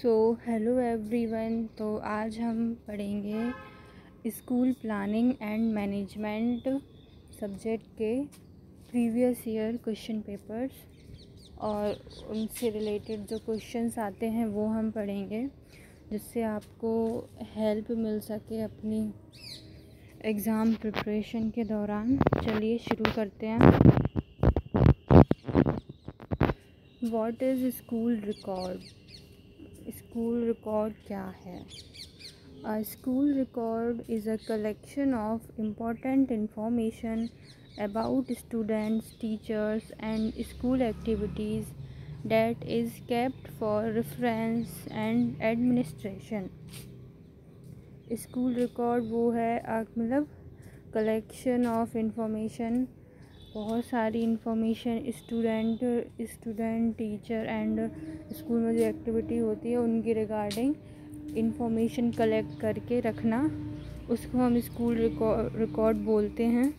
Hello everyone. तो आज हम पढ़ेंगे school planning and management subject के प्रीवियस ईयर क्वेश्चन पेपर्स और उनसे रिलेटेड जो क्वेश्चंस आते हैं वो हम पढ़ेंगे, जिससे आपको हेल्प मिल सके अपनी एग्ज़ाम प्रिपरेशन के दौरान। चलिए शुरू करते हैं। What is school record? School record क्या है? A school record is a collection of important information about students, teachers, and school activities that is kept for reference and administration. School record वो है मतलब कलेक्शन ऑफ इंफॉर्मेशन, बहुत सारी information student teacher and school में जो activity होती है उनकी रिगार्डिंग इंफॉर्मेशन कलेक्ट करके रखना, उसको हम स्कूल रिकॉर्ड बोलते हैं,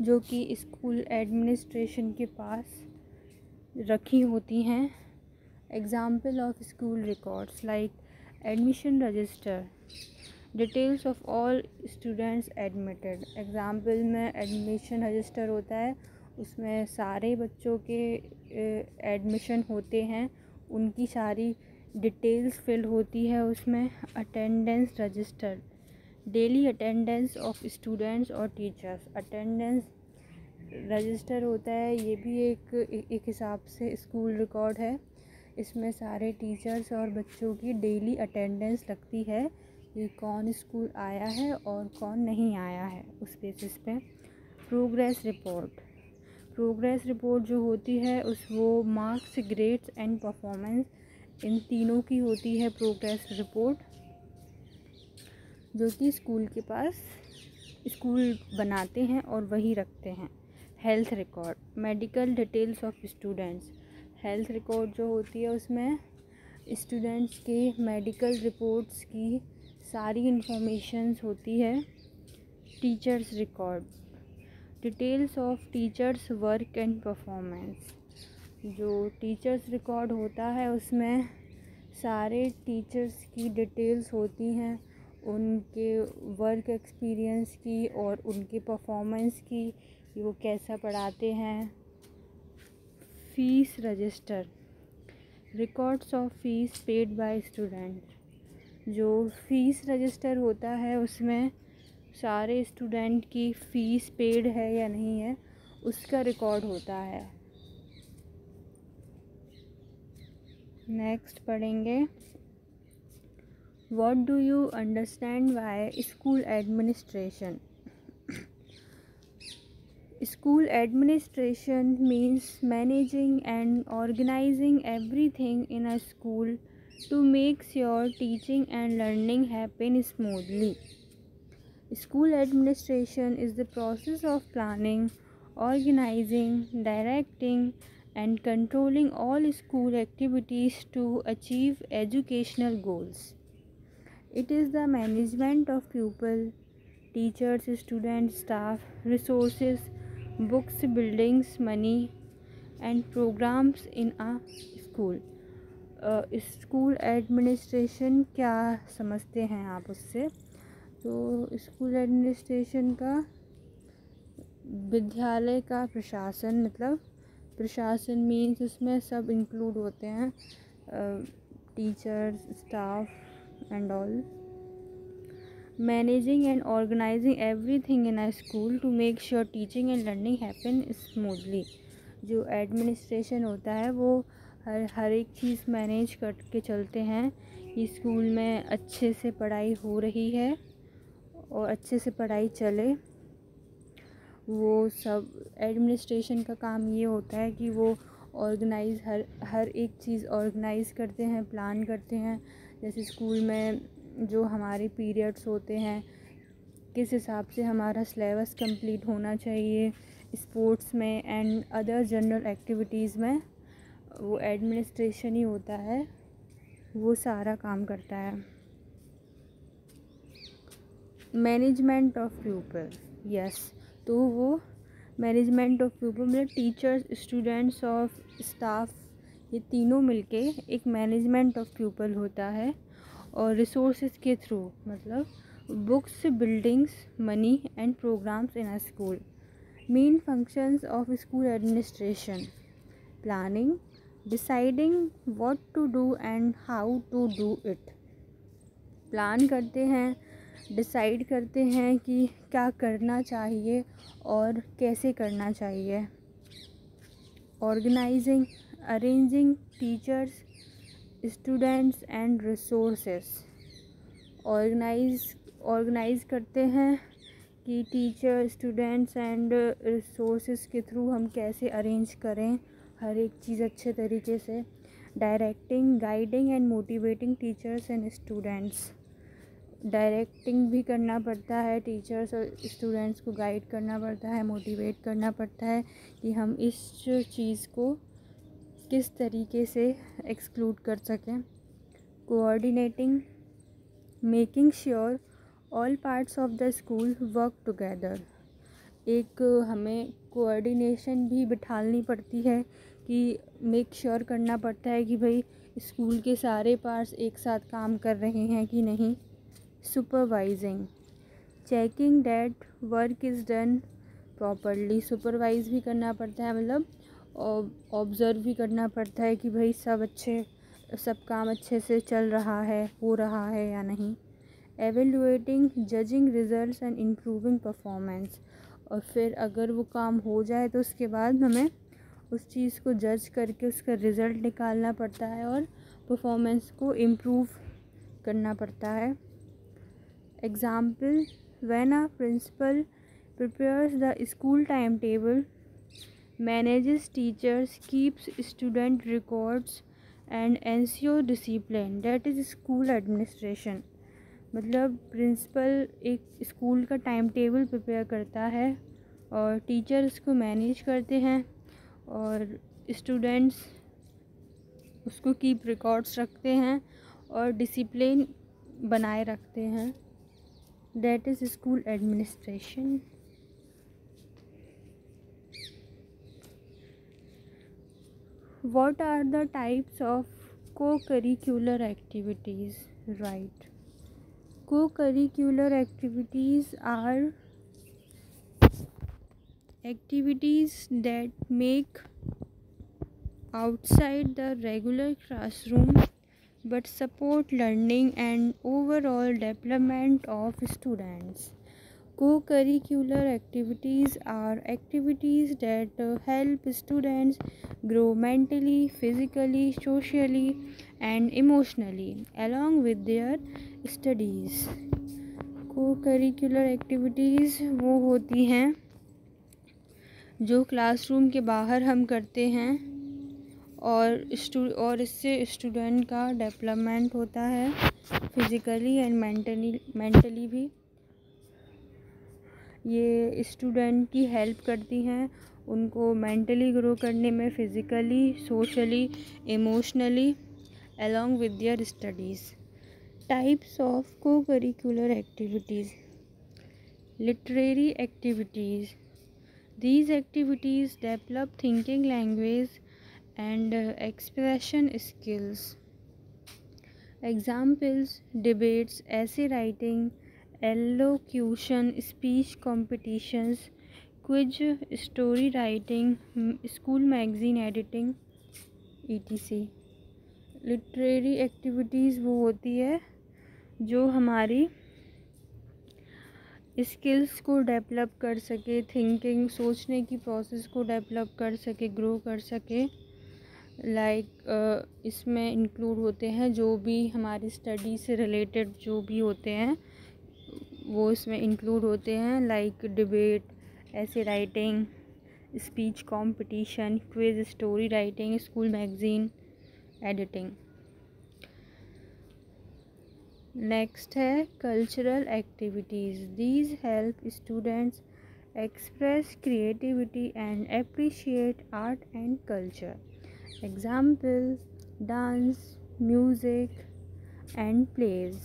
जो कि स्कूल एडमिनिस्ट्रेशन के पास रखी होती हैं। Example of school records like admission register, details of all students admitted. Example में एडमिशन रजिस्टर होता है, उसमें सारे बच्चों के एडमिशन होते हैं, उनकी सारी डिटेल्स फिल होती है उसमें। Attendance register, daily attendance of students और टीचर्स। अटेंडेंस रजिस्टर होता है, ये भी एक हिसाब से स्कूल रिकॉर्ड है। इसमें सारे टीचर्स और बच्चों की डेली अटेंडेंस लगती है कि कौन स्कूल आया है और कौन नहीं आया है, उस बेसिस पे। प्रोग्रेस रिपोर्ट, प्रोग्रेस रिपोर्ट जो होती है वो मार्क्स, ग्रेड्स एंड परफॉर्मेंस, इन तीनों की होती है प्रोग्रेस रिपोर्ट, जो कि स्कूल के पास स्कूल बनाते हैं और वही रखते हैं। Health record, medical details of students. Health record जो होती है उसमें स्टूडेंट्स के मेडिकल रिपोर्ट्स की सारी इंफॉर्मेशंस होती है। Teachers record, details of teachers work and performance. जो टीचर्स रिकॉर्ड होता है उसमें सारे टीचर्स की डिटेल्स होती हैं, उनके वर्क एक्सपीरियंस की और उनके परफॉर्मेंस की, वो कैसा पढ़ाते हैं। Fees register, records of fees paid by student. जो फीस रजिस्टर होता है उसमें सारे स्टूडेंट की फ़ीस पेड है या नहीं है उसका रिकॉर्ड होता है। नेक्स्ट पढ़ेंगे, what do you understand by school administration? School administration means managing and organizing everything in a school to make sure teaching and learning happen smoothly. School administration is the process of planning, organizing, directing, and controlling all school activities to achieve educational goals. It is the management of pupil, teachers, students, staff, resources, books, buildings, money, and programs in a school. School administration क्या समझते हैं आप उससे? तो school administration का विद्यालय का प्रशासन, मतलब प्रशासन मीन्स उसमें सब इंक्लूड होते हैं, teachers, staff and all. Managing and organizing everything in a school to make sure teaching and learning happen smoothly. जो एडमिनिस्ट्रेशन होता है वो हर एक चीज़ मैनेज करके चलते हैं कि स्कूल में अच्छे से पढ़ाई हो रही है और अच्छे से पढ़ाई चले। वो सब एडमिनिस्ट्रेशन का काम ये होता है कि वो ऑर्गेनाइज हर एक चीज़ ऑर्गेनाइज़ करते हैं, प्लान करते हैं। जैसे स्कूल में जो हमारे पीरियड्स होते हैं, किस हिसाब से हमारा सिलेबस कंप्लीट होना चाहिए, स्पोर्ट्स में एंड अदर जनरल एक्टिविटीज़ में, वो एडमिनिस्ट्रेशन ही होता है, वो सारा काम करता है। मैनेजमेंट ऑफ प्यूपल, यस, तो वो मैनेजमेंट ऑफ प्यूपल मतलब टीचर्स, स्टूडेंट्स और स्टाफ ये तीनों मिलके एक मैनेजमेंट ऑफ पीपल होता है। और रिसोर्सेज के थ्रू मतलब books, buildings, money and programs in a school. Main functions of school administration: planning, deciding what to do and how to do it. Plan करते हैं, डिसाइड करते हैं कि क्या करना चाहिए और कैसे करना चाहिए। Organizing, arranging teachers, students and resources. Organize करते हैं कि टीचर, स्टूडेंट्स एंड रिसोर्सेस के थ्रू हम कैसे अरेंज करें हर एक चीज़ अच्छे तरीके से। Directing, guiding and motivating teachers and students. Directing भी करना पड़ता है, टीचर्स और स्टूडेंट्स को गाइड करना पड़ता है, मोटिवेट करना पड़ता है कि हम इस चीज़ को किस तरीके से एक्सक्लूड कर सकें। Coordinating, making sure all parts of the school work together. एक हमें कोऑर्डिनेशन भी बिठानी पड़ती है कि मेक श्योर करना पड़ता है कि भाई स्कूल के सारे पार्ट्स एक साथ काम कर रहे हैं कि नहीं। Supervising, checking that work is done properly. Supervise भी करना पड़ता है, मतलब ऑब्ज़र्व भी करना पड़ता है कि भाई सब काम अच्छे से चल रहा है, हो रहा है या नहीं। Evaluating, judging results and improving performance. और फिर अगर वो काम हो जाए तो उसके बाद हमें उस चीज़ को जज करके उसका रिज़ल्ट निकालना पड़ता है और परफॉर्मेंस को इम्प्रूव करना पड़ता है। Example: when a principal prepares the school timetable, manages teachers, keeps student records and ensure discipline, that is school administration। मतलब प्रिंसिपल एक स्कूल का टाइम टेबल प्रिपेयर करता है और टीचर उसको मैनेज करते हैं और स्टूडेंट्स उसको कीप रिकॉर्ड्स रखते हैं और डिसिप्लिन बनाए रखते हैं। That is school administration। What are the types of co-curricular activities? Right. Co-curricular activities are activities that make outside the regular classroom but support learning and overall development of students. Co-curricular activities are activities that help students grow mentally, physically, socially and emotionally along with their studies. Co-curricular activities वो होती हैं जो classroom के बाहर हम करते हैं और इससे स्टूडेंट का डेवलपमेंट होता है फिज़िकली एंड मेंटली भी। ये स्टूडेंट की हेल्प करती हैं उनको मेंटली ग्रो करने में, physically, socially, emotionally along with their studies. Types of co-curricular activities. Literary activities. These activities develop thinking language and expression skills. Examples: debates, essay writing, elocution, speech competitions, quiz, story writing, school magazine editing, etc. Literary activities वो होती है जो हमारी skills को develop कर सके, thinking, सोचने की प्रोसेस को डेवलप कर सके, ग्रो कर सके। इसमें इंक्लूड होते हैं जो भी हमारी स्टडी से रिलेटेड जो भी होते हैं वो इसमें इंक्लूड होते हैं, like debate, essay writing, speech competition, quiz, story writing, school magazine editing. Next है cultural activities. These help students express creativity and appreciate art and culture. Example: dance, music and plays,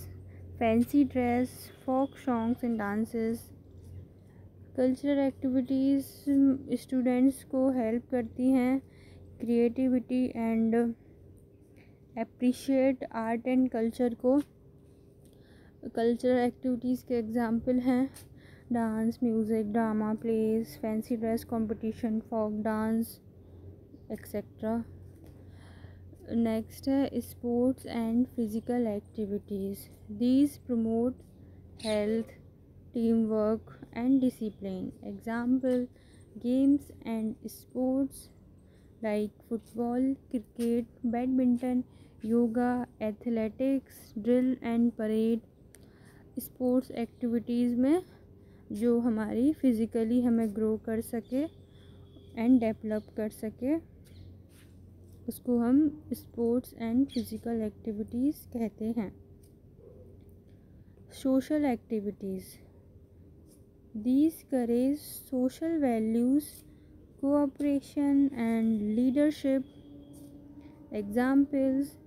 fancy dress, folk songs and dances. Cultural activities students को help करती हैं creativity and appreciate art and culture को। Cultural activities के example हैं dance, music, drama, plays, fancy dress competition, folk dance etcetera. Next है sports and physical activities. These promote health, team work and discipline. Example games and sports like football, cricket, badminton, yoga, athletics, drill and parade. Sports activities में जो हमारी physically हमें grow कर सके and develop कर सके उसको हम स्पोर्ट्स एंड फिज़िकल एक्टिविटीज़ कहते हैं। Social activities. These courage social values, cooperation and leadership. Examples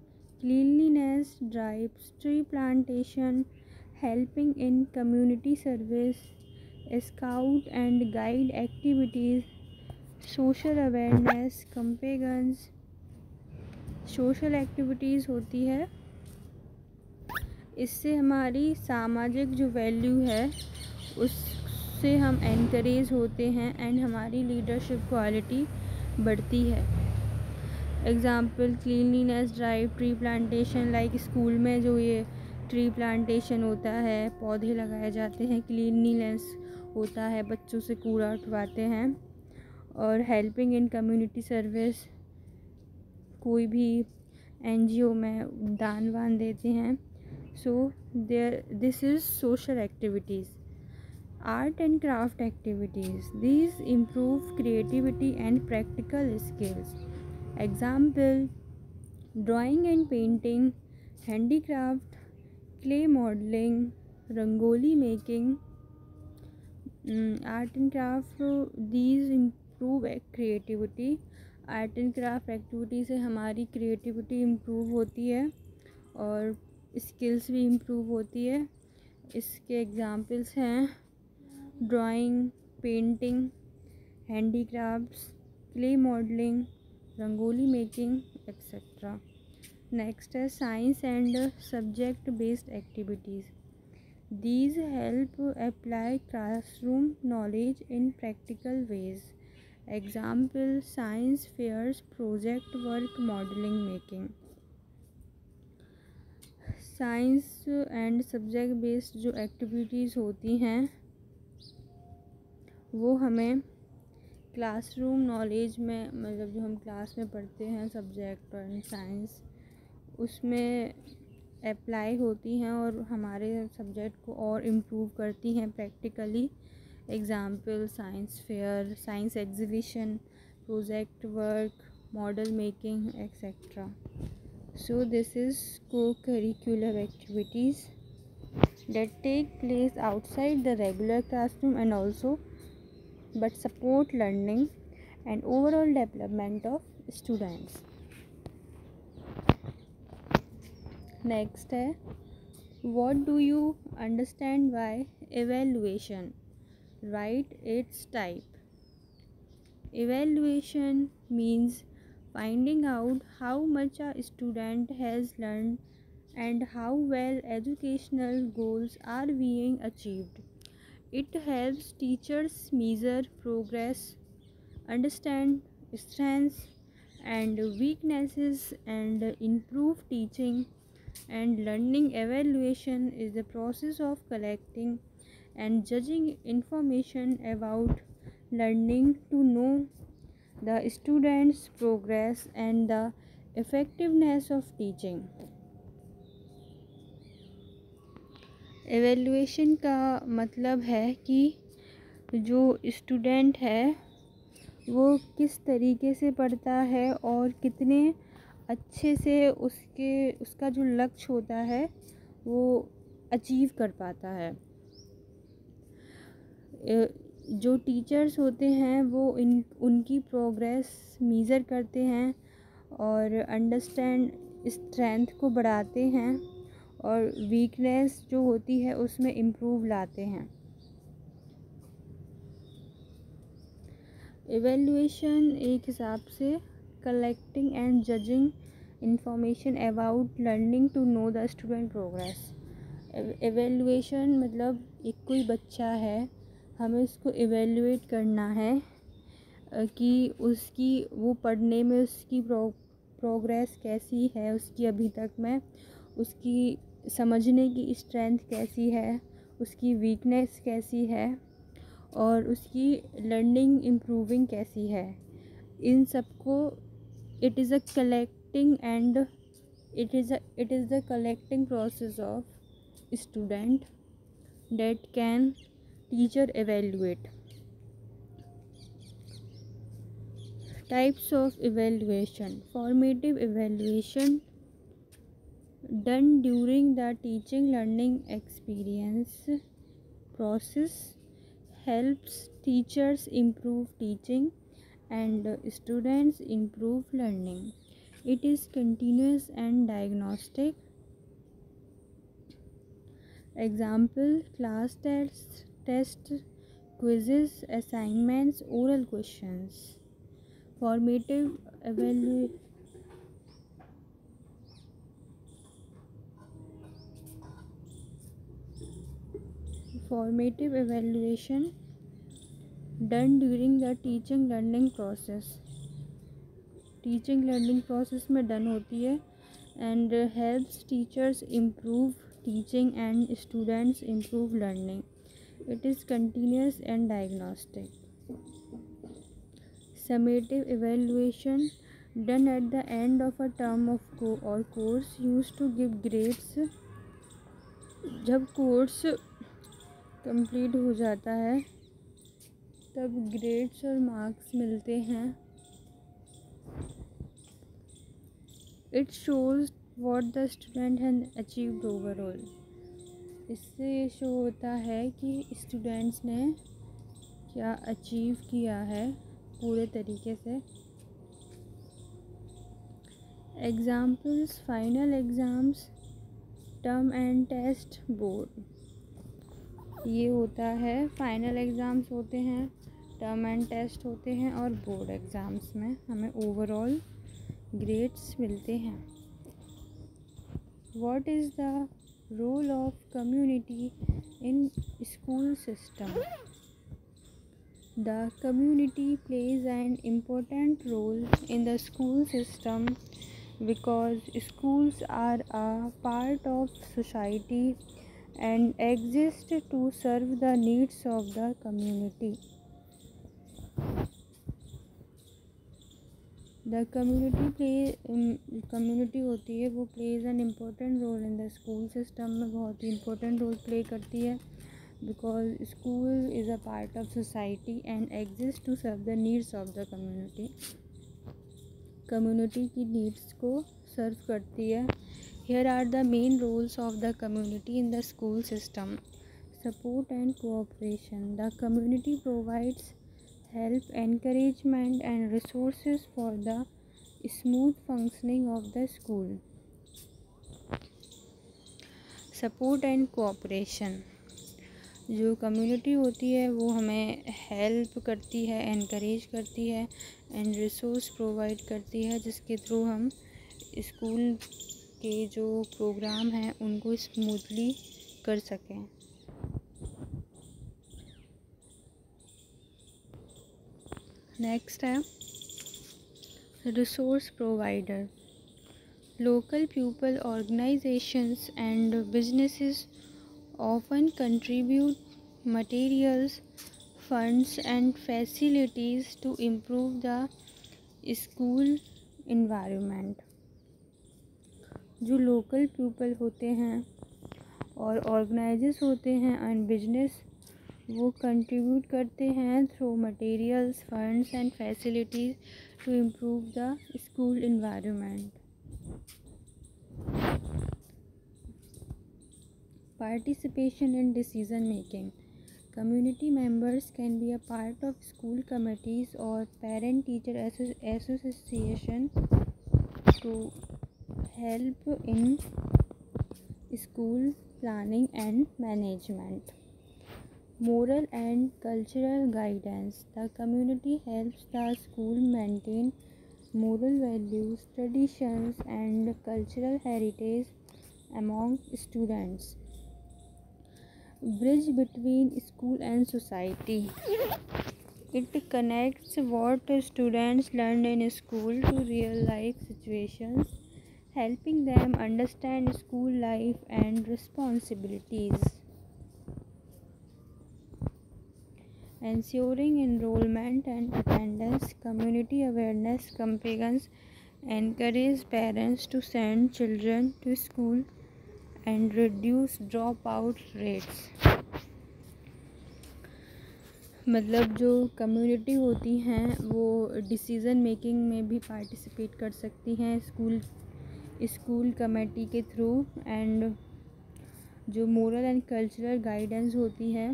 cleanliness drives, tree plantation, helping in community service, scout and guide activities, social awareness campaigns। Social activities होती है, इससे हमारी सामाजिक जो value है उससे हम एनकरेज होते हैं एंड हमारी लीडरशिप क्वालिटी बढ़ती है। Example cleanliness drive, tree plantation, like school में जो ये ट्री प्लांटेशन होता है, पौधे लगाए जाते हैं, क्लीनलीनेस होता है, बच्चों से कूड़ा उठवाते हैं। और हेल्पिंग इन कम्युनिटी सर्विस, कोई भी NGO में दान वान देते हैं। So this is social activities. Art and craft activities. These improve creativity and practical skills. Example drawing and painting, handicraft, clay modeling, rangoli making, art and craft। these improve creativity। Art and craft activity से हमारी creativity improve होती है और skills भी improve होती है। इसके examples हैं drawing, painting, handicrafts, clay modelling, rangoli making etcetera. Next है science and subject based activities. These help apply classroom knowledge in practical ways. Example science fairs, project work, modelling making. Science and subject based जो activities होती हैं वो हमें classroom knowledge में, मतलब जो हम क्लास में पढ़ते हैं सब्जेक्ट और साइंस, उसमें अप्लाई होती हैं और हमारे सब्जेक्ट को और इम्प्रूव करती हैं practically. Example science fair, science exhibition, project work, model making etcetera. So this is co-curricular activities that take place outside the regular classroom and also but support learning and overall development of students। Next है what do you understand by evaluation? Write its type। Evaluation means finding out how much a student has learned and how well educational goals are being achieved। It helps teachers measure progress, understand strengths and weaknesses and improve teaching and learning। Evaluation is the process of collecting and judging information about learning to know the students' progress and the effectiveness of teaching। Evaluation का मतलब है कि जो student है वो किस तरीके से पढ़ता है और कितने अच्छे से उसका जो लक्ष्य होता है वो अचीव कर पाता है। जो टीचर्स होते हैं वो उनकी प्रोग्रेस मेज़र करते हैं और अंडरस्टैंड स्ट्रेंथ को बढ़ाते हैं और वीकनेस जो होती है उसमें इम्प्रूव लाते हैं। एवेल्युएशन एक हिसाब से collecting and judging information about learning to know the student progress. Evaluation मतलब एक कोई बच्चा है, हमें उसको evaluate करना है कि उसकी वो पढ़ने में उसकी प्रोग्रेस कैसी है, उसकी अभी तक में उसकी समझने की स्ट्रेंथ कैसी है, उसकी वीकनेस कैसी है और उसकी लर्निंग इम्प्रूविंग कैसी है. इन सबको it is a collecting and it is the collecting process of student that can teacher evaluate. Types of evaluation. Formative evaluation done during the teaching learning experience process helps teachers improve teaching and students improve learning. It is continuous and diagnostic. Example: class test, quizzes, assignments, oral questions. Formative evaluation done during the teaching learning process. Teaching learning process में done होती है and helps teachers improve teaching and students improve learning. It is continuous and diagnostic. Summative evaluation done at the end of a term of or course used to give grades. जब course complete हो जाता है तब grades और marks मिलते हैं. It shows what the student has achieved overall. इससे ये शो होता है कि स्टूडेंट्स ने क्या अचीव किया है पूरे तरीके से. Examples: final exams, term end test, board. ये होता है फाइनल एग्ज़ाम्स होते हैं, टर्म एंड टेस्ट होते हैं और बोर्ड एग्ज़ाम्स में हमें ओवरऑल ग्रेड्स मिलते हैं. What is the role of community in school system? The community plays an important role in the school system because schools are a part of society and exist to serve the needs of the community. The community होती है वो plays an important role in the school system में बहुत ही important role play करती है because school is a part of society and exists to serve the needs of the community. Community की needs को serve करती है. Here are the main roles of the community in the school system. Support and cooperation. The community provides help, encouragement and resources for the smooth functioning of the school. Support and cooperation. जो community होती है वो हमें help करती है, encourage करती है and resource provide करती है जिसके थ्रू हम स्कूल के जो प्रोग्राम हैं उनको स्मूथली कर सकें. नेक्स्ट है resource provider. Local people organisations and businesses often contribute materials, funds and facilities to improve the school environment. जो लोकल पीपल होते हैं और ऑर्गेनाइजेस होते हैं एंड बिजनेस वो कंट्रीब्यूट करते हैं through materials, funds and facilities to improve the school environment. Participation in decision making. Community members can be a part of school committees or parent teacher association to help in school planning and management. Moral and cultural guidance. The community helps the school maintain moral values, traditions, and cultural heritage among students. Bridge between school and society. It connects what students learn in school to real life situations, helping them understand school life and responsibilities. Ensuring enrollment and attendance, community awareness campaigns encourage parents to send children to school and reduce dropout rates. मतलब जो community होती हैं वो decision making में भी participate कर सकती हैं स्कूल कमेटी के थ्रू, एंड जो मोरल एंड कल्चरल गाइडेंस होती है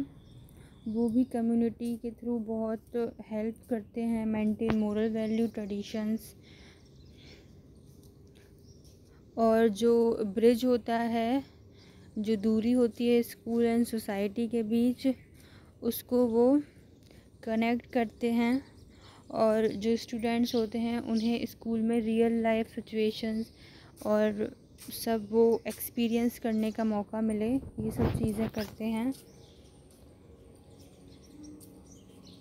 वो भी कम्युनिटी के थ्रू बहुत हेल्प करते हैं मेंटेन मोरल वैल्यू ट्रेडिशंस। और जो ब्रिज होता है, जो दूरी होती है स्कूल एंड सोसाइटी के बीच, उसको वो कनेक्ट करते हैं और जो स्टूडेंट्स होते हैं उन्हें स्कूल में रियल लाइफ सिचुएशंस और सब वो एक्सपीरियंस करने का मौका मिले, ये सब चीज़ें करते हैं।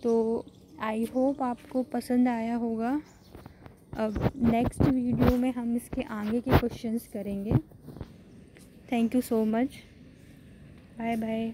तो आई होप आपको पसंद आया होगा। अब नेक्स्ट वीडियो में हम इसके आगे के क्वेश्चंस करेंगे। Thank you so much. Bye bye.